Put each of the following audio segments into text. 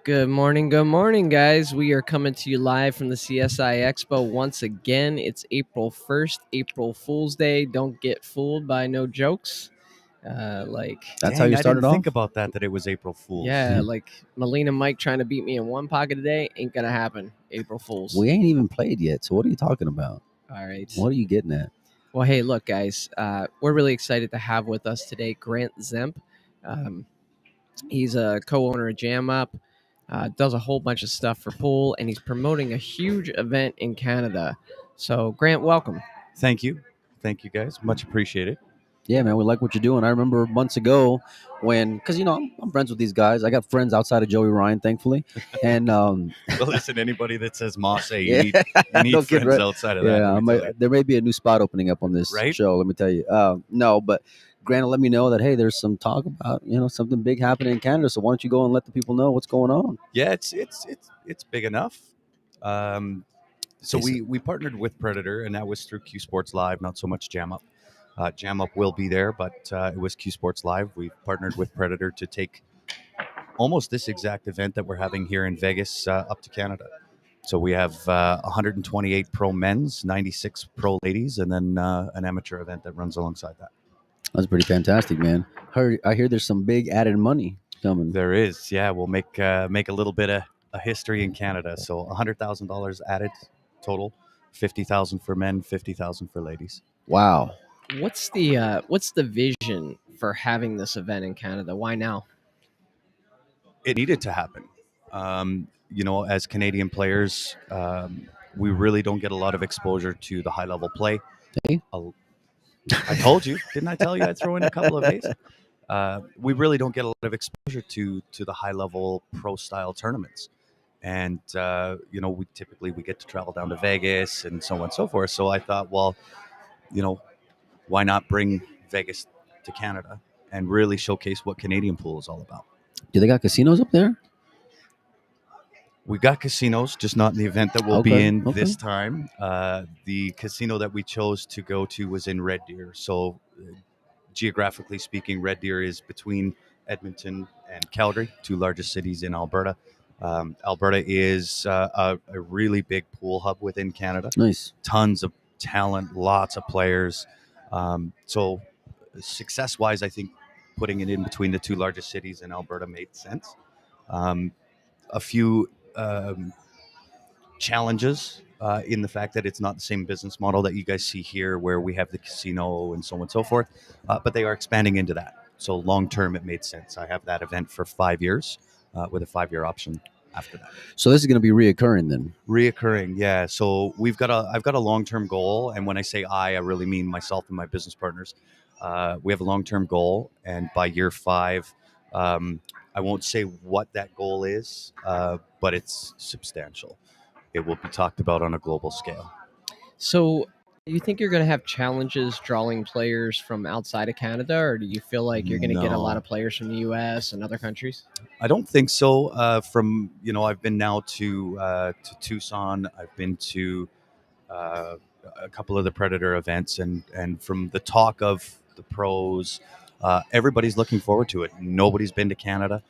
Good morning, guys. We are coming to you live from the CSI Expo once again. It's April 1st, April Fool's Day. Don't get fooled by no jokes. That's how you I started didn't off? think about that it was April Fool's. Yeah, like Melina Mike trying to beat me in one pocket today ain't gonna happen. April Fools. We ain't even played yet, so what are you talking about? All right. What are you getting at? Well, hey, look, guys, we're really excited to have with us today Grant Zemp. He's a co-owner of Jam Up, does a whole bunch of stuff for pool, and he's promoting a huge event in Canada. So, Grant, welcome. Thank you guys, much appreciated. Yeah, man, we like what you're doing. I remember months ago when, because, I'm friends with these guys. I got friends outside of Joey Ryan, thankfully. And Well, listen, anybody that says Moss, hey, Yeah. you need Don't get friends right. outside of that. yeah, there may be a new spot opening up on this Right? show, let me tell you. No, but Grant let me know that, hey, there's some talk about, something big happening in Canada. So why don't you go and let the people know what's going on? Yeah, it's big enough. So we partnered with Predator, and that was through Q Sports Live, not so much Jam Up. Jam Up will be there, but it was Q Sports Live. We partnered with Predator to take almost this exact event that we're having here in Vegas up to Canada. So we have 128 pro men's, 96 pro ladies, and then an amateur event that runs alongside that. That's pretty fantastic, man. I hear there's some big added money coming. There is, yeah. We'll make a little bit of a history in Canada. So $100,000 added total, 50,000 for men, 50,000 for ladies. Wow. What's the vision for having this event in Canada? Why now? It needed to happen. As Canadian players, we really don't get a lot of exposure to the high level play. Hey. I told you, didn't I tell you I'd throw in a couple of days? We really don't get a lot of exposure to the high level pro style tournaments. And, we typically get to travel down to Vegas and so on and so forth. So I thought, well, why not bring Vegas to Canada and really showcase what Canadian pool is all about? Do they got casinos up there? We got casinos, just not in the event that we'll be in this time. The casino that we chose to go to was in Red Deer. So geographically speaking, Red Deer is between Edmonton and Calgary, two largest cities in Alberta. Alberta is a really big pool hub within Canada. Nice. Tons of talent, lots of players. So success-wise, I think putting it in between the two largest cities in Alberta made sense. A few challenges in the fact that it's not the same business model that you guys see here, where we have the casino and so on and so forth, but they are expanding into that. So long term, it made sense. I have that event for 5 years with a 5-year option after that. So this is going to be reoccurring then? Reoccurring, yeah. So I've got a long-term goal, and when I say I really mean myself and my business partners. We have a long-term goal, and by year 5, I won't say what that goal is, but it's substantial. It will be talked about on a global scale. So, do you think you're going to have challenges drawing players from outside of Canada, or do you feel like you're going to get a lot of players from the U.S. and other countries? I don't think so. I've been now to Tucson. I've been to a couple of the Predator events, and from the talk of the pros, everybody's looking forward to it. Nobody's been to Canada.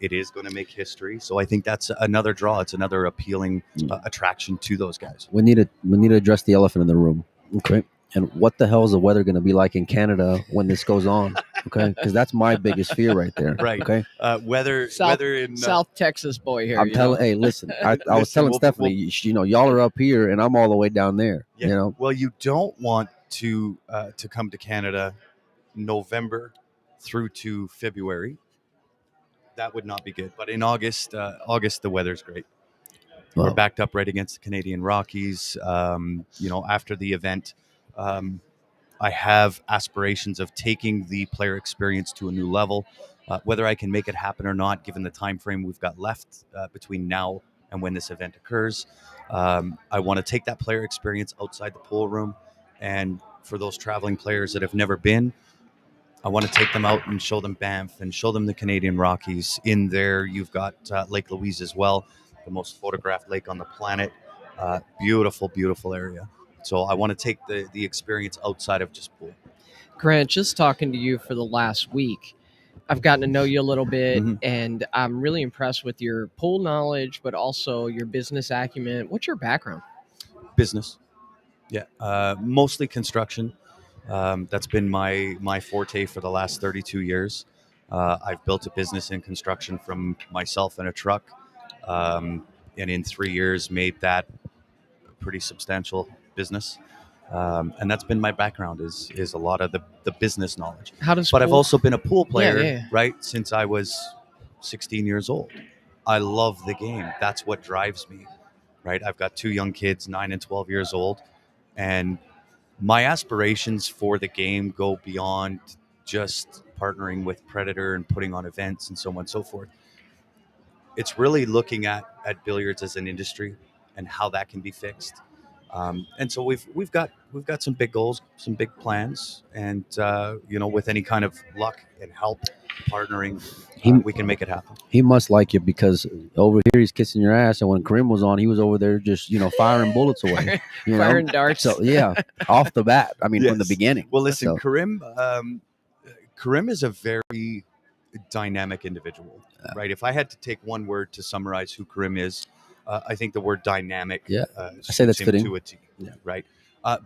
It is going to make history, so I think that's another draw. It's another appealing attraction to those guys. We need to address the elephant in the room. Okay. And what the hell is the weather going to be like in Canada when this goes on? Okay, because that's my biggest fear right there. Right. Okay. Weather in South Texas boy here. I'm telling. Hey, listen. I was telling Stephanie, y'all are up here, and I'm all the way down there. Yeah. Well, you don't want to come to Canada November through to February. That would not be good. But in August, the weather's great. We're backed up right against the Canadian Rockies. After the event, I have aspirations of taking the player experience to a new level. Whether I can make it happen or not, given the time frame we've got left between now and when this event occurs, I want to take that player experience outside the pool room. And for those traveling players that have never been, I want to take them out and show them Banff and show them the Canadian Rockies. In there, you've got Lake Louise as well, the most photographed lake on the planet. Beautiful, beautiful area. So I want to take the experience outside of just pool. Grant, just talking to you for the last week, I've gotten to know you a little bit, Mhm. and I'm really impressed with your pool knowledge, but also your business acumen. What's your background? Business, yeah, mostly construction. That's been my forte for the last 32 years. I've built a business in construction from myself and a truck, and in 3 years made that a pretty substantial business. And that's been my background is a lot of the business knowledge. How does But I've pool? also been a pool Yeah, player, yeah. right, since I was 16 years old. I love the game. That's what drives me, right? I've got two young kids, 9 and 12 years old, and my aspirations for the game go beyond just partnering with Predator and putting on events and so on and so forth. It's really looking at billiards as an industry and how that can be fixed. And so we've got some big goals, some big plans, and with any kind of luck and help, partnering, He we can make it happen. he must like you because over here he's kissing your ass, and when Karim was on, he was over there just firing bullets away. You know, Firing darts. so yeah, off the bat. I mean, from the Yes. beginning. Well, listen, So, Karim is a very dynamic individual, right? If I had to take one word to summarize who Karim is, I think the word dynamic. Yeah, Suits that's him fitting. to a T, Yeah. right?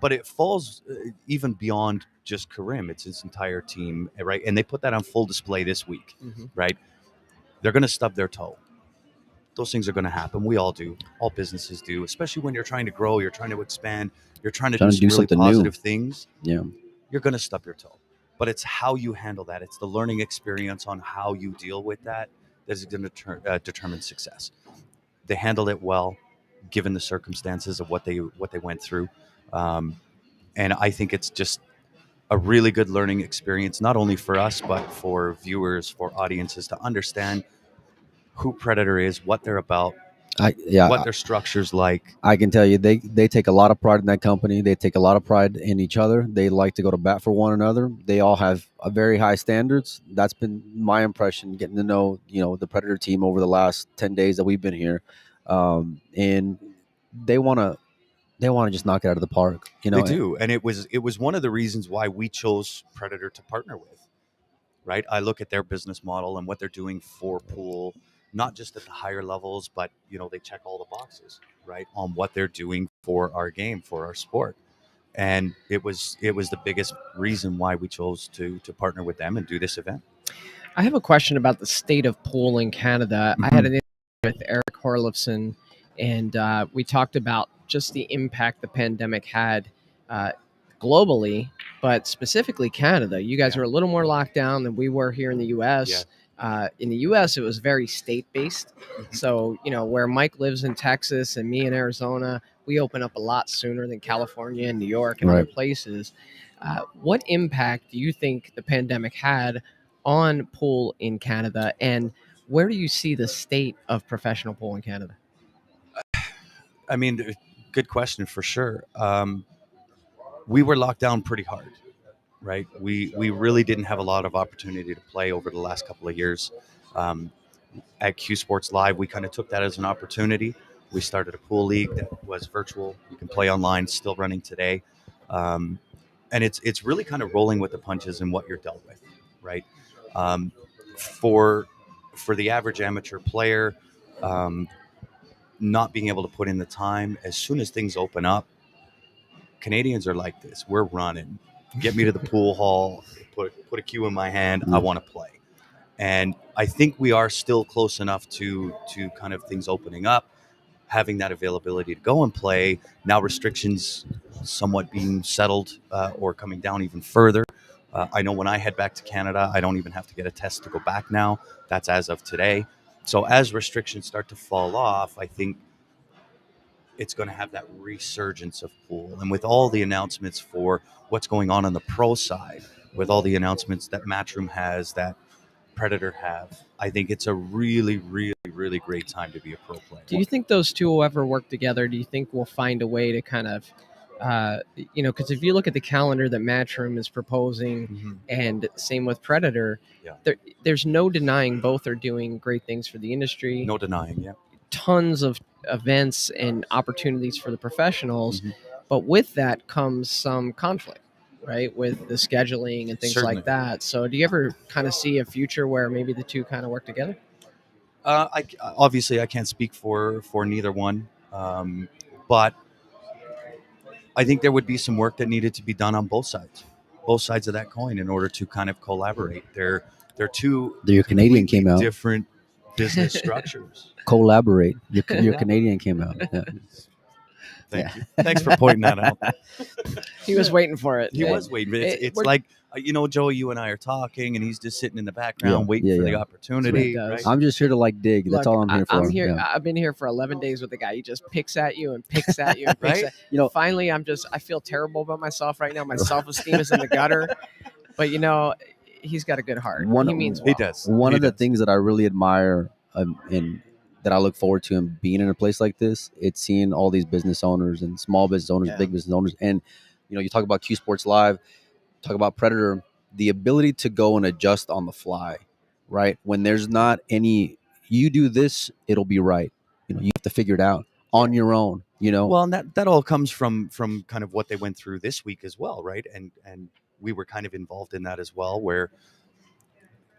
But it falls even beyond just Karim; it's his entire team, right? And they put that on full display this week, Mhm. right? They're going to stub their toe. Those things are going to happen. We all do. All businesses do, especially when you're trying to grow, you're trying to expand, you're trying to do some really something new. positive things. Yeah. You're going to stub your toe. But it's how you handle that. It's the learning experience on how you deal with that that is going to determine success. They handled it well, given the circumstances of what they went through, and I think it's just a really good learning experience, not only for us but for viewers, for audiences to understand who Predator is, what they're about, what their structure's like. I can tell you they take a lot of pride in that company. They take a lot of pride in each other. They like to go to bat for one another. They all have a very high standards. That's been my impression getting to know the Predator team over the last 10 days that we've been here, and they want to just knock it out of the park. They do, and it was one of the reasons why we chose Predator to partner with. Right, I look at their business model and what they're doing for pool, not just at the higher levels, but they check all the boxes, right, on what they're doing for our game, for our sport. And it was the biggest reason why we chose to partner with them and do this event. I have a question about the state of pool in Canada. I had an interview with Eric Horlifson, and we talked about just the impact the pandemic had globally, but specifically Canada. You guys Yeah. are a little more locked down than we were here in the U.S. In the U.S., it was very state-based. So, where Mike lives in Texas and me in Arizona, we open up a lot sooner than California and New York and other places. What impact do you think the pandemic had on pool in Canada, and where do you see the state of professional pool in Canada? I mean, good question for sure. We were locked down pretty hard, right? We really didn't have a lot of opportunity to play over the last couple of years. At Q Sports Live, we kind of took that as an opportunity. We started a pool league that was virtual. You can play online, still running today. And it's really kind of rolling with the punches and what you're dealt with, right? For the average amateur player, not being able to put in the time, as soon as things open up, Canadians are like this. We're running. Get me to the pool hall. Put a cue in my hand. I want to play. And I think we are still close enough to kind of things opening up, having that availability to go and play. Now restrictions somewhat being settled or coming down even further. I know when I head back to Canada, I don't even have to get a test to go back now. That's as of today. So as restrictions start to fall off, I think it's going to have that resurgence of pool. And with all the announcements for what's going on the pro side, with all the announcements that Matchroom has, that Predator have, I think it's a really, really, really great time to be a pro player. Do you think those two will ever work together? Do you think we'll find a way to kind of, because if you look at the calendar that Matchroom is proposing, Mhm. and same with Predator, Yeah. there's no denying both are doing great things for the industry. No denying, yeah. Tons of events and opportunities for the professionals, Mhm. but with that comes some conflict, right? With the scheduling and things Certainly. like that. So do you ever kind of see a future where maybe the two kind of work together? Obviously, I can't speak for neither one, but I think there would be some work that needed to be done on both sides of that coin, in order to kind of collaborate. They're two Your Canadian completely came out. different business structures. Collaborate. Your Canadian came out. Yeah. Thank you. Thanks for pointing that out. He was waiting for it. He was waiting. It's we're- like, Joey, you and I are talking, and he's just sitting in the background Yeah, waiting yeah, for yeah. the opportunity. That's what he Right? does. I'm just here to like dig. That's Look, all I'm here for. I'm here. Yeah. I've been here for 11 days with the guy. He just picks at you and picks at you and picks Right? at You know, Finally, I feel terrible about myself right now. My self-esteem is in the gutter. But he's got a good heart. One- He means well. He does. one He of the does. things that I really admire and that I look forward to in being in a place like this, it's seeing all these business owners and small business owners, Yeah. big business owners, and you talk about Q Sports Live, talk about Predator, the ability to go and adjust on the fly, right? When there's not any, you do this, it'll be right. You have to figure it out on your own. Well, and that all comes from kind of what they went through this week as well, right? And we were kind of involved in that as well, where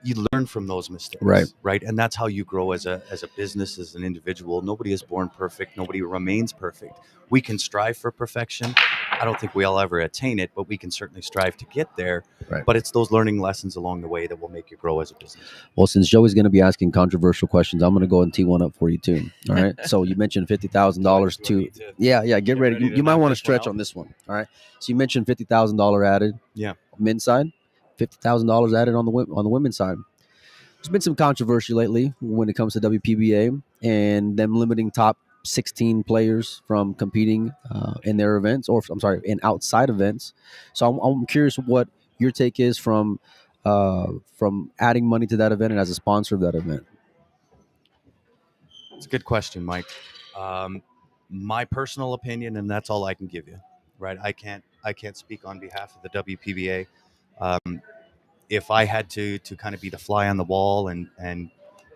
you learn from those mistakes, right? And that's how you grow as a business, as an individual. Nobody is born perfect. Nobody remains perfect. We can strive for perfection. I don't think we'll ever attain it, but we can certainly strive to get there. Right. But it's those learning lessons along the way that will make you grow as a business. Well, since Joey's going to be asking controversial questions, I'm going to go and tee one up for you too. All right. So you mentioned $50,000 to yeah. Get ready. You might want to stretch on this one. All right. So you mentioned $50,000 added. Yeah. Men's side, $50,000 added on the women's side. There's been some controversy lately when it comes to WPBA and them limiting top 16 players from competing in their events, or I'm sorry, in outside events. So I'm curious what your take is from adding money to that event and as a sponsor of that event. It's a good question, Mike. My personal opinion, and that's all I can give you, right? I can't speak on behalf of the WPBA. If I had to kind of be the fly on the wall and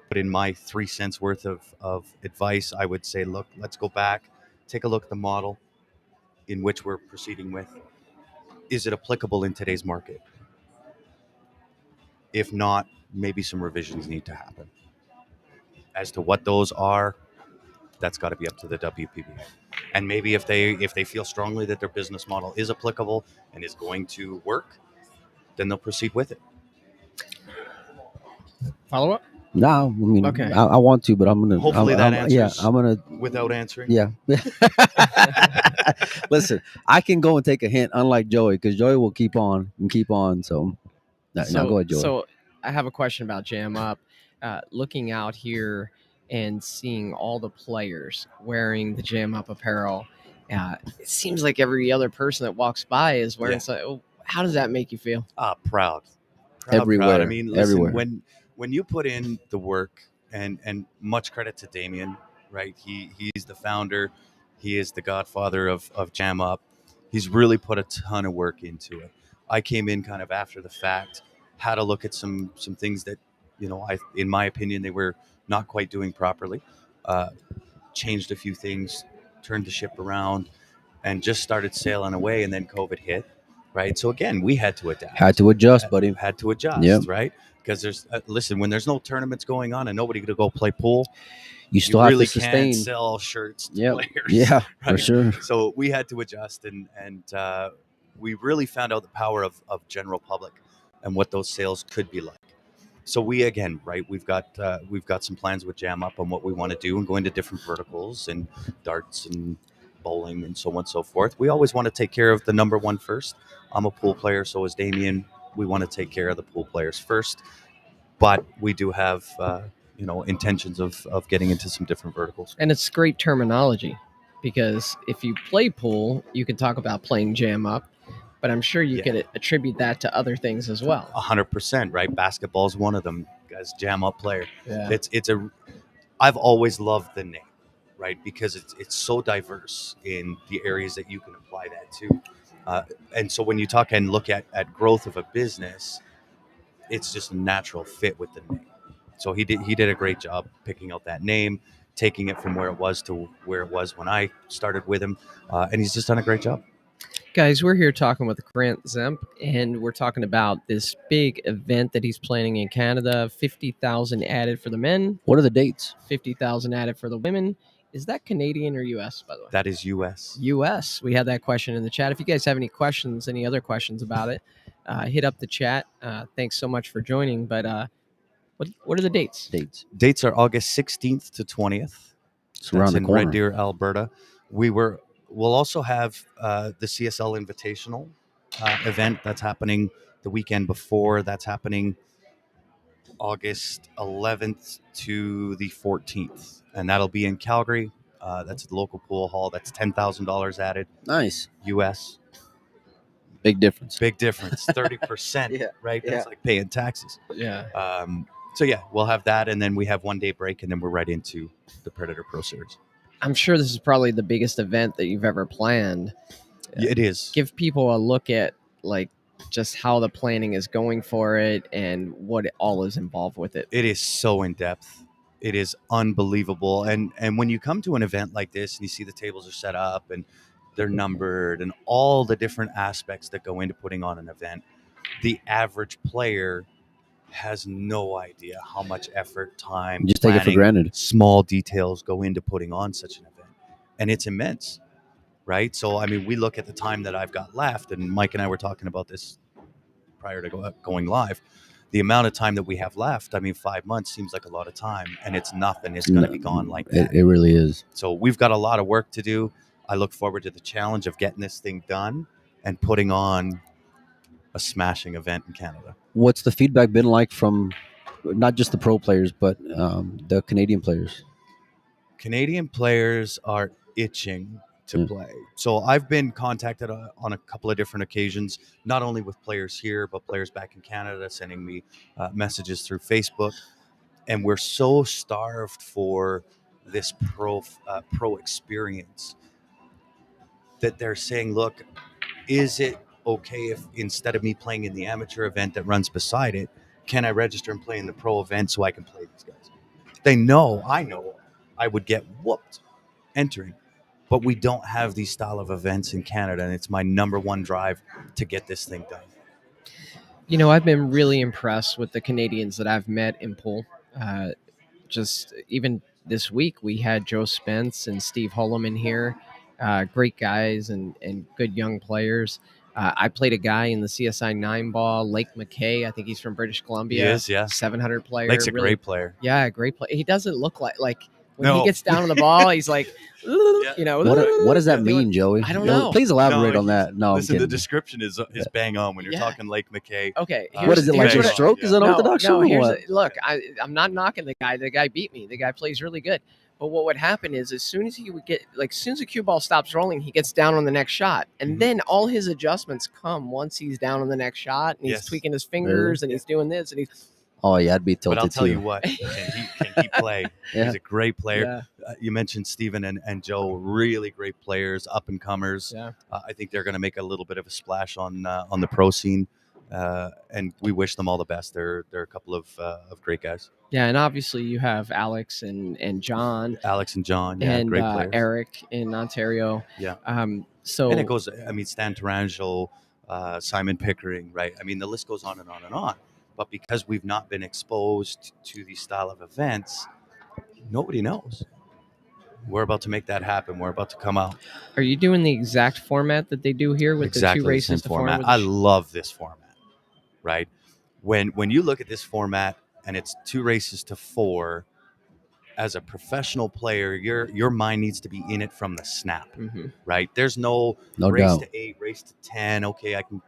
put in my 3 cents worth of advice, I would say, look, let's go back, take a look at the model in which we're proceeding with. Is it applicable in today's market? If not, maybe some revisions need to happen. As to what those are, that's got to be up to the WPBA. And maybe if they feel strongly that their business model is applicable and is going to work, then they'll proceed with it. Follow up? No, I mean, Okay. I want to, but I'm gonna. Hopefully that answers. Yeah, I'm gonna. Without answering. Yeah. Listen, I can go and take a hint, unlike Joey, because Joey will keep on and keep on. So, no, go ahead, Joey. So I have a question about Jam Up. Looking out here and seeing all the players wearing the Jam Up apparel, it seems like every other person that walks by is wearing. Yeah. So, how does that make you feel? Proud. Everywhere. I mean, listen, everywhere. when you put in the work, and much credit to Damien, right? He's the founder. He is the godfather of Jam Up. He's really put a ton of work into it. I came in kind of after the fact, had a look at some things that, in my opinion, they were not quite doing properly. Changed a few things, turned the ship around, and just started sailing away. And then COVID hit, right? So again, we had to adapt. Had to adjust, buddy. Had to adjust, Yep. right? Because there's listen, when there's no tournaments going on and nobody to go play pool, You still have really to sustain. can't sell shirts to Yep. players. Yeah, right? for sure. So we had to adjust, and we really found out the power of general public and what those sales could be like. So we again, right? We've got some plans with Jam Up on what we want to do and go into different verticals and darts and bowling and so on and so forth. We always want to take care of the number one first. I'm a pool player, so is Damien. We want to take care of the pool players first, but we do have intentions of getting into some different verticals. And it's great terminology, because if you play pool, you can talk about playing Jam Up, but I'm sure you could attribute that to other things as well. 100%, right? Basketball is one of them. as Jam Up Player. Yeah. I've always loved the name, right? Because it's so diverse in the areas that you can apply that to. And so when you talk and look at growth of a business, it's just a natural fit with the name. So he did a great job picking out that name, taking it from where it was to where it was when I started with him, and he's just done a great job. Guys, we're here talking with Grant Zemp, and we're talking about this big event that he's planning in Canada. 50,000 added for the men, What are the dates? 50,000 added for the women. Is that Canadian or U.S., by the way? That is U.S. U.S. We had that question in the chat. If you guys have any questions, any other questions about it, hit up the chat. Thanks so much for joining. But what are the dates? Dates are August 16th to 20th. It's around That's the in corner. Red Deer, Alberta. We'll also have the CSL Invitational event that's happening the weekend before. That's happening August 11th to the 14th, and that'll be in Calgary. That's at the local pool hall. That's $10,000 added. Nice. U.S. Big difference. Big difference. 30%. Yeah, Right. That's yeah. like paying taxes. Yeah. So yeah, we'll have that, and then we have 1 day break, and then we're right into the Predator Pro Series. I'm sure this is probably the biggest event that you've ever planned. Yeah, it is. Give people a look at like just how the planning is going for it and what all is involved with it. It is so in depth. It is unbelievable. And when you come to an event like this and you see the tables are set up and they're numbered and all the different aspects that go into putting on an event, the average player has no idea how much effort, time, You just take it for planning, granted. small details go into putting on such an event. And it's immense, right? So, I mean, we look at the time that I've got left, and Mike and I were talking about this prior to going live. The amount of time that we have left, I mean, 5 months seems like a lot of time, and it's nothing. It's going to be gone like that. It really is. So we've got a lot of work to do. I look forward to the challenge of getting this thing done and putting on a smashing event in Canada. What's the feedback been like from not just the pro players, but the Canadian players? Canadian players are itching to play. So I've been contacted on a couple of different occasions, not only with players here, but players back in Canada sending me messages through Facebook. And we're so starved for this pro experience that they're saying, look, is it okay if instead of me playing in the amateur event that runs beside it, can I register and play in the pro event so I can play these guys? I know I would get whooped entering, but we don't have these style of events in Canada, and it's my number one drive to get this thing done. You know, I've been really impressed with the Canadians that I've met in pool. Just even this week, we had Joe Spence and Steve Holloman here. Great guys and good young players. I played a guy in the CSI 9 ball, Lake McKay. I think he's from British Columbia. He is, yeah. 700 player. Lake's a great player. Yeah, great player. He doesn't look like when No. he gets down on the ball, he's like, you know. What does that mean, Joey? I don't know. Please elaborate on that. No, listen, I'm the kidding. description is bang on when you're talking Lake McKay. Okay. What is it, like here's a what stroke? Is it unorthodox? No, or here's what? look, I'm not knocking the guy. The guy beat me. The guy plays really good. But what would happen is as soon as he would get, like, as soon as the cue ball stops rolling, he gets down on the next shot. And then all his adjustments come once he's down on the next shot. And he's tweaking his fingers and he's doing this. And he's. Oh, yeah, I'd be tilted But I'll tell too. you what, can he play? Yeah. He's a great player. Yeah. You mentioned Steven and Joe, really great players, up and comers. Yeah. I think they're going to make a little bit of a splash on the pro scene, and we wish them all the best. They're a couple of great guys. Yeah, and obviously you have Alex and John. Alex and John, yeah, and great players. Eric in Ontario. Yeah. So and it goes. I mean, Stan Tarangelo, Simon Pickering, right? I mean, the list goes on and on and on. But because we've not been exposed to these style of events, nobody knows. We're about to make that happen. We're about to come out. Are you doing the exact format that they do here with Exactly the two races? the same format. I love this format, right? When you look at this format and it's 2 races to 4, as a professional player, your mind needs to be in it from the snap, right? There's no race doubt. to 8, race to 10. Okay, I can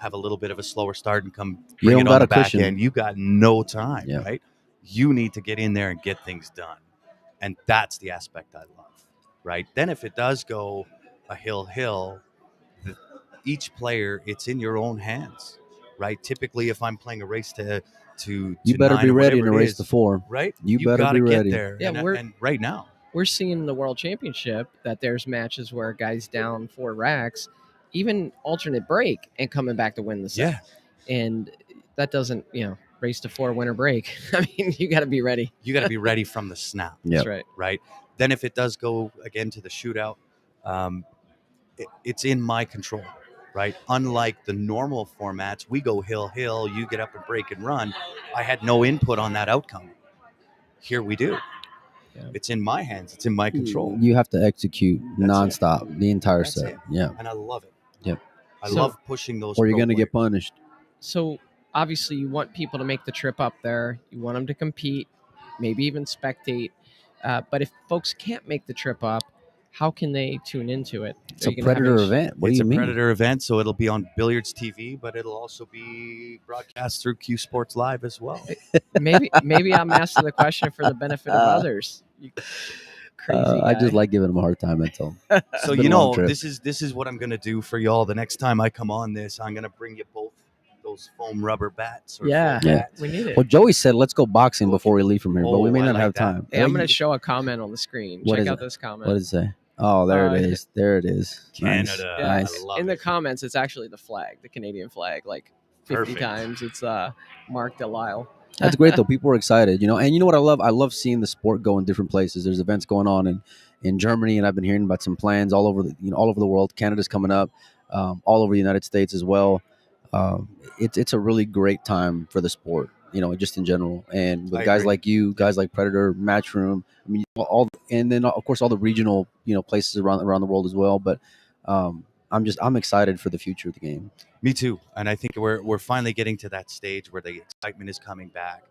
have a little bit of a slower start and come You bring don't it got on a the back cushion. end. You got no time, Yeah. right? You need to get in there and get things done. And that's the aspect I love, right? Then if it does go a hill, each player, it's in your own hands. right? Typically, if I'm playing a race to You better 9 be or ready in whatever a it race is, to 4. right? You better gotta be get ready. there. Yeah, and right now, we're seeing the World Championship that there's matches where a guy's down 4 racks, even alternate break, and coming back to win the set. yeah, And that doesn't, race to 4 winner break. I mean, you got to be ready. you got to be ready from the snap, Yep. That's right. right? Then if it does go again to the shootout, it's in my control, right? Unlike the normal formats, we go hill, you get up and break and run. I had no input on that outcome. Here we do. Yeah. It's in my hands. It's in my control. You have to execute That's nonstop the entire That's set. it. Yeah. And I love it. Yep. I So- love pushing those. Or you're pro going to get players. punished. So obviously, you want people to make the trip up there. You want them to compete, maybe even spectate. But if folks can't make the trip up, how can they tune into it? It's Are a you gonna have Predator any event. What It's do you a mean? Predator event, so it'll be on Billiards TV, but it'll also be broadcast through Q Sports Live as well. Maybe I'm asking the question for the benefit of others. You crazy guy. I just like giving them a hard time until. So been a long trip. this is what I'm gonna do for y'all. The next time I come on this, I'm gonna bring you both those foam rubber bats. Or Yeah. foam Yeah. bats. We need it. Well, Joey said, let's go boxing before we leave from here, but we Oh, may I not like have that. time. Hey, I'm Well, going to show a comment on the screen. What Check is out it? this comment. What does it say? Oh, there it is. There it is. Nice. Canada. Yeah. Nice. I love In the it. comments, it's actually the flag, the Canadian flag. Like 50 Perfect. times it's Mark Delisle. That's great though. People are excited, and you know what I love? I love seeing the sport go in different places. There's events going on in Germany, and I've been hearing about some plans all over the world. Canada's coming up, all over the United States as well. It's a really great time for the sport, just in general. And with I guys agree. like you, guys like Predator, Matchroom. I mean, and then of course all the regional places around the world as well. But I'm excited for the future of the game. Me too. And I think we're finally getting to that stage where the excitement is coming back.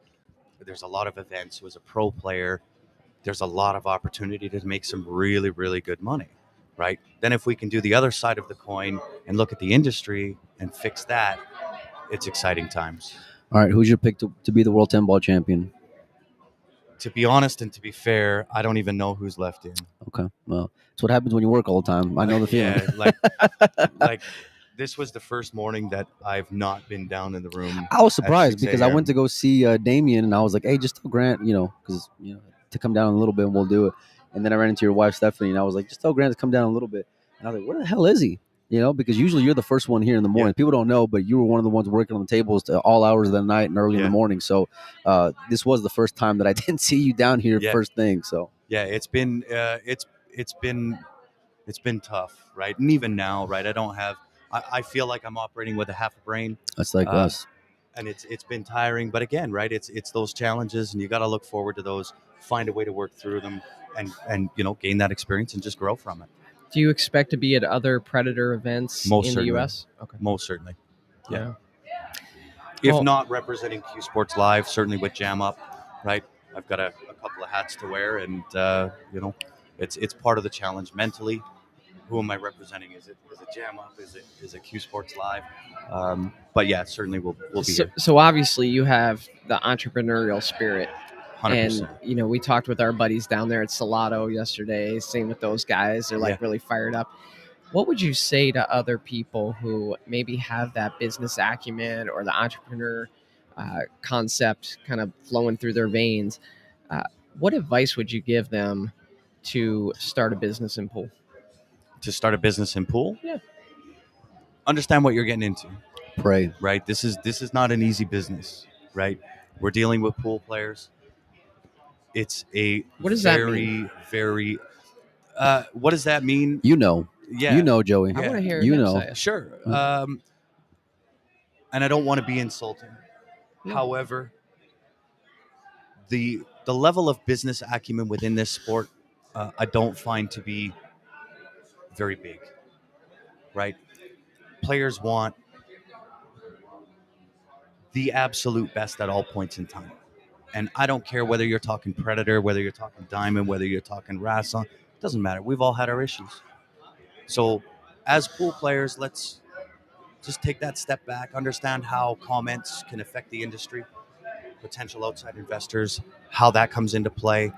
There's a lot of events. As a pro player, there's a lot of opportunity to make some really, really good money, right? Then if we can do the other side of the coin and look at the industry and fix that, it's exciting times. All right, who's your pick to be the world 10 ball champion? To be honest and to be fair, I don't even know who's left in. Okay, well, it's what happens when you work all the time. I know the feeling. Yeah, like this was the first morning that I've not been down in the room. I was at surprised 6 because I a.m. went to go see Damien, and I was like, "Hey, just tell Grant, because to come down a little bit, and we'll do it." And then I ran into your wife Stephanie, and I was like, "Just tell Grant to come down a little bit." And I was like, "Where the hell is he?" Because usually you're the first one here in the morning. Yeah. People don't know, but you were one of the ones working on the tables to all hours of the night and early in Yeah. the morning. So this was the first time that I didn't see you down here Yeah. first thing. So Yeah, it's been tough, right? And even now, right? I feel like I'm operating with a half a brain, that's like us. and it's been tiring. But again, right? It's those challenges, and you got to look forward to those. Find a way to work through them, and gain that experience and just grow from it. Do you expect to be at other Predator events Most in certainly. the U.S.? Okay. Most certainly. Yeah. Well- If not representing Q Sports Live, certainly with Jam Up, right? I've got a couple of hats to wear, and it's part of the challenge mentally. Who am I representing? Is it Jam Up? Is it Q Sports Live? But yeah, certainly we'll be here. So obviously you have the entrepreneurial spirit. 100%. And, we talked with our buddies down there at Salado yesterday. Same with those guys. They're like really fired up. What would you say to other people who maybe have that business acumen or the entrepreneur concept kind of flowing through their veins? What advice would you give them to start a business in pool? To start a business in pool, Yeah. Understand what you're getting into, Pray. right? This is not an easy business, right? We're dealing with pool players. It's a What does that very, mean? very. What does that mean? Yeah. Joey. I want to hear You him know. say it. Sure. Mm. And I don't want to be insulting. No. However, the level of business acumen within this sport, I don't find to be very big. Right? Players want the absolute best at all points in time. And I don't care whether you're talking Predator, whether you're talking Diamond, whether you're talking Rasson. It doesn't matter. We've all had our issues. So as pool players, let's just take that step back, understand how comments can affect the industry, potential outside investors, how that comes into play.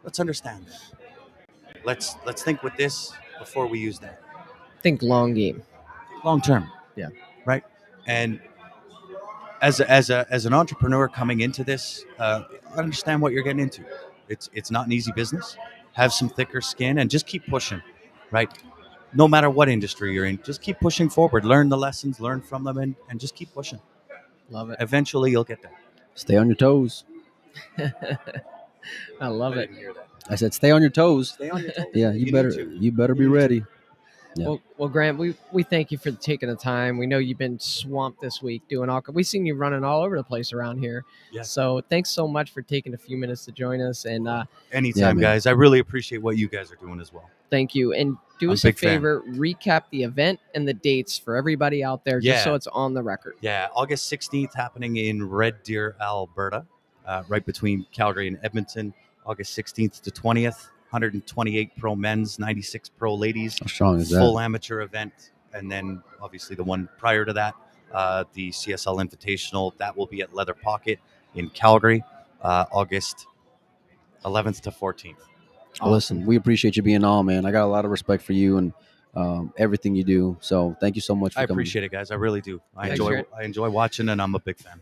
Let's understand that. Let's think with this before we use that. Think long game. Long term. Yeah. Right? And as an entrepreneur coming into this, understand what you're getting into. It's not an easy business. Have some thicker skin and just keep pushing, right? No matter what industry you're in, just keep pushing forward. Learn the lessons, learn from them, and just keep pushing. Love it. Eventually, you'll get there. Stay on your toes. I love I it. didn't hear that. I said, stay on your toes. Stay on your toes. Yeah, You you better need to. you better be You need to. ready. Yeah. Well, Grant, we thank you for taking the time. We know you've been swamped this week doing all. We've seen you running all over the place around here. Yeah. So thanks so much for taking a few minutes to join us. And Anytime, man. guys. I really appreciate what you guys are doing as well. thank you. And do I'm us a a big fan. favor, recap the event and the dates for everybody out there, just so Yeah. it's on the record. Yeah, August 16th happening in Red Deer, Alberta, right between Calgary and Edmonton. August 16th to 20th, 128 pro men's, 96 pro ladies. How strong is that? Full amateur event. And then obviously the one prior to that, the CSL Invitational, that will be at Leather Pocket in Calgary, August 11th to 14th. Well, listen, we appreciate you being on, man. I got a lot of respect for you and everything you do. So thank you so much for I coming. appreciate it, guys. I really do. Thanks, Grant. I enjoy watching, and I'm a big fan.